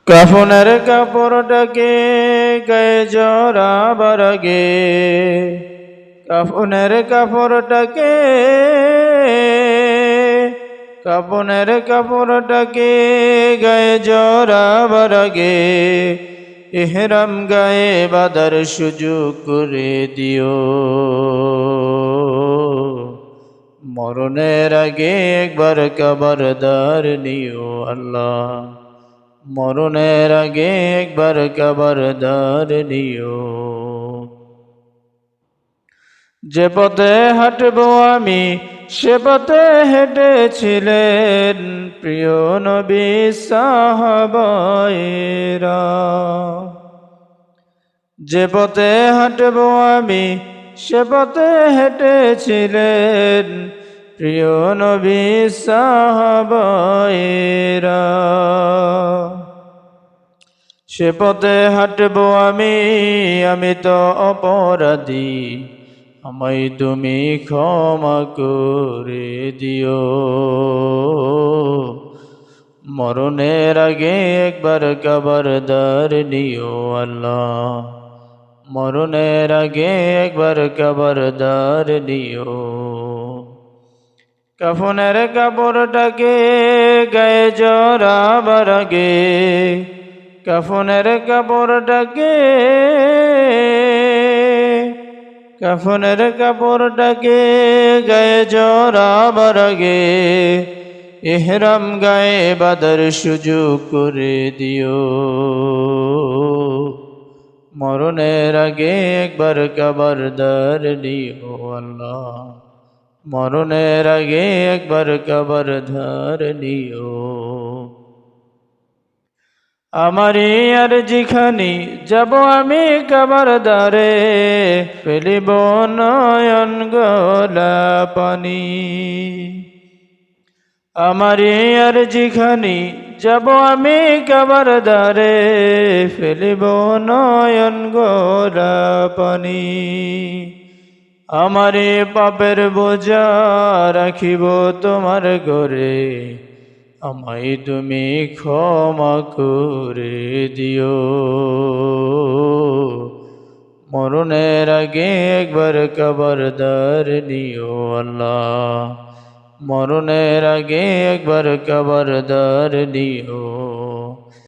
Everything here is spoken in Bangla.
কাফনের কাপড়টাকে গায়ে জড়াবার আগে, কাফনের কাপড়টাকে গায়ে জড়াবার আগে ইহরাম গায়ে বাঁধার সুযোগ করে দিও। মরণের আগে একবার কবরদার নিও আল্লাহ, মরণের আগে একবার কবরদার নিও। যে পথে হাঁটবো আমি সে পথে হেঁটেছিলেন প্রিয় নবী সাহাবায়েরা। যে পথে হাঁটবো আমি সে পথে হেঁটেছিলেন প্রিয় নবী সাহাবায়েরা। সে পথে হাঁটবো আমি তো অপরাধী, আমায় তুমি ক্ষমা করে দিও। মরণের আগে একবার কবরদার নিও আল্লাহ, মরণের আগে একবার কবরদার নিও। কাফনের কাপড়টাকে গায়ে জড়াবার আগে, কাফনের কাপড়টাকে গায়ে জড়াবার আগে ইহরাম গায়ে বাঁধার সুযোগ করে দিও। মরণের আগে একবার কবরদার নিও আল্লাহ, মরণের আগে একবার কবরদার নিও। আমারই আরজিখানি যাব আমি কবরদারে, ফেলিব নয়ন গলা পানি। আমারই আরজিখানি যাব আমি কবরদারে, ফেলিব নয়ন গলা পানি। আমারই পাপের বোঝা রাখিব তোমার ঘরে, আমায় তুমি ক্ষমা করে দিও। মরণের আগে একবার কবরদার নিও আল্লাহ, মরণের আগে একবার কবরদার নিও।